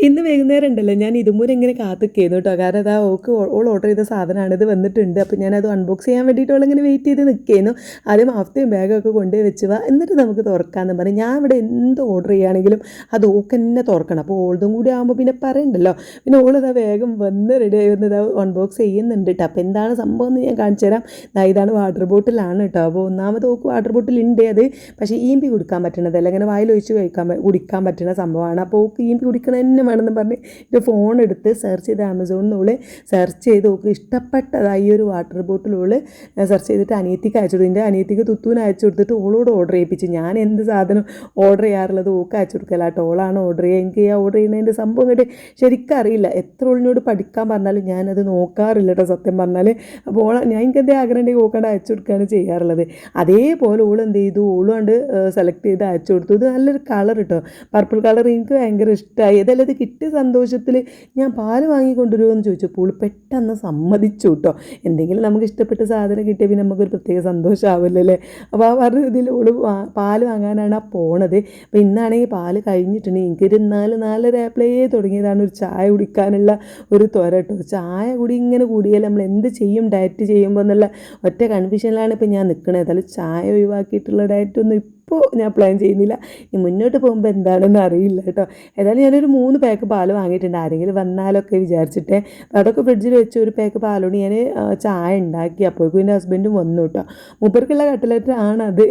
ഇന്ന് വൈകുന്നേരം ഉണ്ടല്ലോ ഞാൻ ഇതുമൂലം ഇങ്ങനെ കാത്തിരിക്കുന്നു കേട്ടോ. കാരണം അതാ ഓൾ ഓർഡർ ചെയ്ത സാധനമാണ് ഇത് വന്നിട്ടുണ്ട്. അപ്പോൾ ഞാനത് അൺബോക്സ് ചെയ്യാൻ വേണ്ടിയിട്ട് ഓളിങ്ങനെ വെയിറ്റ് ചെയ്ത് നിൽക്കുന്നു. ആദ്യം ഹാഫ്റ്റയും ബാഗൊക്കെ കൊണ്ടുപോയി വെച്ച് എന്നിട്ട് നമുക്ക് തുറക്കാമെന്ന് പറഞ്ഞ് ഞാൻ ഇവിടെ എന്ത് ഓർഡർ ചെയ്യുകയാണെങ്കിലും അത് ഓൾക്ക് തന്നെ തുറക്കണം. അപ്പോൾ ഓൾതും കൂടി ആകുമ്പോൾ പിന്നെ പറയണ്ടല്ലോ. പിന്നെ ഓളിതാ വേഗം വന്ന് റെഡി ആയി വന്ന് ഇതാ അൺബോക്സ് ചെയ്യുന്നുണ്ട് കേട്ടോ. അപ്പോൾ എന്താണ് സംഭവം എന്ന് ഞാൻ കാണിച്ചു തരാം. ഇതാണ് വാട്ടർ ബോട്ടിലാണ് കേട്ടോ. അപ്പോൾ ഒന്നാമത് ഓക്ക് വാട്ടർ ബോട്ടിൽ ഉണ്ട് അത്, പക്ഷേ ഈമ്പി കുടിക്കാൻ പറ്റണതല്ല, ഇങ്ങനെ വായിലൊഴിച്ച് കുടിക്കാൻ പറ്റുന്ന സംഭവമാണ്. അപ്പോൾ ഓക്ക് ഈമ്പി കുടിക്കണ തന്നെ വേണമെന്ന് പറഞ്ഞ് ഇത് ഫോൺ എടുത്ത് സെർച്ച് ചെയ്ത് ആമസോണിൽ നിന്ന് സെർച്ച് ചെയ്ത് ഓക്ക് ഇഷ്ടപ്പെട്ടതായി ഒരു വാട്ടർ ബോട്ടിൽ സെർച്ച് ചെയ്തിട്ട് അനിയത്തിക്ക് അയച്ചു കൊടുത്തു. എൻ്റെ അനിയത്തിക്ക് തുത്തൂന് അയച്ചു കൊടുത്തിട്ട് ഓളോട് ഓർഡർ ചെയ്യിപ്പിച്ച്. ഞാൻ എന്ത് സാധനം ഓർഡർ ചെയ്യാറുള്ളത് ഓക്ക് അയച്ചു കൊടുക്കല കേട്ടോ. ഓളാണ് ഓർഡർ ചെയ്യുക. എനിക്ക് ആ ഓർഡർ ചെയ്യുന്നതിൻ്റെ സംഭവം കേട്ട് ശരിക്കും അറിയില്ല. എത്ര ഓളിനോട് പഠിക്കാൻ പറഞ്ഞാലും ഞാനത് നോക്കാറില്ല കേട്ടോ സത്യം പറഞ്ഞാൽ. അപ്പോൾ ഞാൻ എനിക്കെന്തേ ആഗ്രഹം ഉണ്ടെങ്കിൽ ഓക്കാണ്ട് അയച്ചു കൊടുക്കുകയാണ് ചെയ്യാറുള്ളത്. അതേപോലെ ഓൾ എന്ത് ചെയ്തു, ഓളും കണ്ട് സെലക്ട് ചെയ്ത് അയച്ചു കൊടുത്തു. ഇത് നല്ലൊരു കളർ കേട്ടോ, പർപ്പിൾ കളർ. എനിക്ക് ഭയങ്കര ഇഷ്ടമായി. ഏതായാലും ഇത് കിട്ടിയ സന്തോഷത്തിൽ ഞാൻ പാല് വാങ്ങിക്കൊണ്ടുവരുമോ എന്ന് ചോദിച്ചപ്പോൾ പെട്ടെന്ന് സമ്മതിച്ചു കേട്ടോ. എന്തെങ്കിലും നമുക്ക് ഇഷ്ടപ്പെട്ട സാധനം കിട്ടിയാൽ പിന്നെ നമുക്കൊരു പ്രത്യേക സന്തോഷമാവില്ലല്ലേ. അപ്പോൾ ആ പറഞ്ഞ ഇതിൽ ഓള് പാല് വാങ്ങാനാണ് ആ പോണത്. അപ്പോൾ ഇന്നാണെങ്കിൽ പാല് കഴിഞ്ഞിട്ടുണ്ട്. എനിക്കൊരു 4-4:30 തുടങ്ങിയതാണ് ഒരു ചായ കുടിക്കാനുള്ള ഒരു ത്വര കേട്ടോ. ചായ കൂടി ഇങ്ങനെ കൂടിയാൽ നമ്മൾ എന്ത് ചെയ്യും ഡയറ്റ് ചെയ്യുമ്പോൾ എന്നുള്ള ഒറ്റ കൺഫ്യൂഷനിലാണ് ഇപ്പോൾ ഞാൻ നിൽക്കുന്നത്. ഏതായാലും ചായ ഒഴിവാക്കിയിട്ടുള്ള ഡയറ്റൊന്നും ഇപ്പോൾ ഞാൻ പ്ലാൻ ചെയ്യുന്നില്ല. ഇനി മുന്നോട്ട് പോകുമ്പോൾ എന്താണെന്ന് അറിയില്ല കേട്ടോ. ഏതായാലും ഞാനൊരു 3 പാക്ക് പാല് വാങ്ങിയിട്ടുണ്ട്, ആരെങ്കിലും വന്നാലൊക്കെ വിചാരിച്ചിട്ട്. അതൊക്കെ ഫ്രിഡ്ജിൽ വെച്ച് ഒരു പാക്ക് പാലോട് ഞാൻ ചായ ഉണ്ടാക്കി. അപ്പോഴേക്കും എൻ്റെ ഹസ്ബൻഡും വന്നു കേട്ടോ. മൂപ്പർക്കുള്ള കട്ട്ലറ്റ് ആണ് അത്.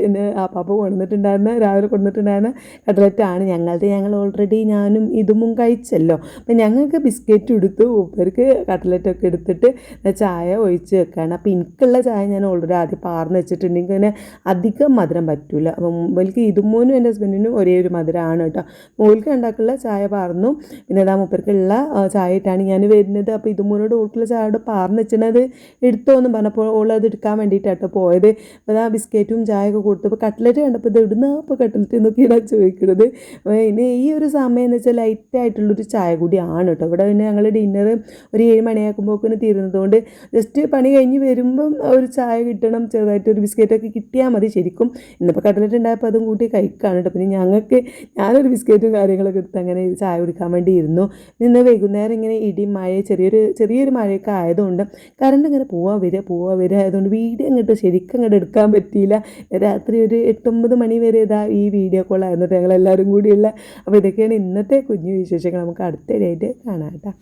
ആ പാപ്പ കൊണ്ടുവന്നിട്ടുണ്ടായിരുന്ന രാവിലെ കൊണ്ടുവന്നിട്ടുണ്ടായിരുന്ന കട്ട്ലറ്റ് ആണ് ഞങ്ങളുടെ. ഞങ്ങൾ ഓൾറെഡി ഞാനും ഇതും കഴിച്ചല്ലോ. അപ്പം ഞങ്ങൾക്ക് ബിസ്ക്കറ്റ് എടുത്തു, മൂപ്പർക്ക് കട്ട്ലറ്റൊക്കെ എടുത്തിട്ട് ചായ ഒഴിച്ച് വെക്കുകയാണ്. അപ്പോൾ എനിക്കുള്ള ചായ ഞാൻ ഓൾറെഡി ആദ്യം പാർന്ന് വെച്ചിട്ടുണ്ടെങ്കിൽ പിന്നെ അധികം മധുരം പറ്റില്ല. അപ്പം മോൾക്ക് ഇതുമോനും എൻ്റെ ഹസ്ബൻഡിനും ഒരേ ഒരു മധുരമാണ് കേട്ടോ. മോൾക്ക് ഉണ്ടാക്കുള്ള ചായ പാർന്നു. പിന്നെ അതാ മൂപ്പർക്കുള്ള ചായ ഇട്ടാണ് ഞാൻ വരുന്നത്. അപ്പോൾ ഇതുമോനോട് ഓൾക്കുള്ള ചായയോട് പാർന്ന് വെച്ചിട്ട് എടുത്തോ എന്ന് പറഞ്ഞപ്പോൾ ഓളത് എടുക്കാൻ വേണ്ടിയിട്ടാട്ടോ പോയത്. അപ്പോൾ അതാ ബിസ്ക്കറ്റും ചായയൊക്കെ കൊടുത്തു. അപ്പോൾ കട്ട്ലറ്റ് കണ്ടപ്പോൾ ഇത് ഇടുന്ന അപ്പോൾ കട്ട്ലറ്റ് എന്നൊക്കെയാണ് ചോദിക്കുന്നത്. പിന്നെ ഈ ഒരു സമയം എന്ന് വെച്ചാൽ ലൈറ്റായിട്ടുള്ളൊരു ചായ കൂടിയാണ് കേട്ടോ. ഇവിടെ പിന്നെ ഞങ്ങൾ ഡിന്നർ ഒരു 7 മണിയാക്കുമ്പോഴേക്കും തീരുന്നതുകൊണ്ട് ജസ്റ്റ് പണി കഴിഞ്ഞ് വരുമ്പം ഒരു ചായ കിട്ടണം, ചെറുതായിട്ടൊരു ബിസ്ക്കറ്റൊക്കെ കിട്ടിയാൽ മതി ശരിക്കും. ഇന്നിപ്പോൾ കട്ട്ലറ്റ് ഉണ്ടായപ്പോൾ അതും കൂട്ടി കഴിക്കുകയാണ് കേട്ടോ. പിന്നെ ഞാനൊരു ബിസ്ക്കറ്റും കാര്യങ്ങളൊക്കെ എടുത്ത് അങ്ങനെ ചായ കുടിക്കാൻ വേണ്ടി ഇരുന്നു. ഇന്ന് വൈകുന്നേരം ഇങ്ങനെ ഇടിയും മഴ ചെറിയൊരു മഴയൊക്കെ ആയതുകൊണ്ട് കറണ്ട് ഇങ്ങനെ പോവാ വരിക ആയതുകൊണ്ട് വീഡിയോ ശരിക്കും അങ്ങോട്ട് എടുക്കാൻ പറ്റിയില്ല. രാത്രി ഒരു 8-9 മണി വരെ ഇതാ ഈ വീഡിയോ കോളായിരുന്നു ഞങ്ങളെല്ലാവരും കൂടിയുള്ള. അപ്പോൾ ഇതൊക്കെയാണ് ഇന്നത്തെ കുഞ്ഞു വിശേഷങ്ങൾ. നമുക്ക് അടുത്തിടെയായിട്ട് കാണാം കേട്ടോ.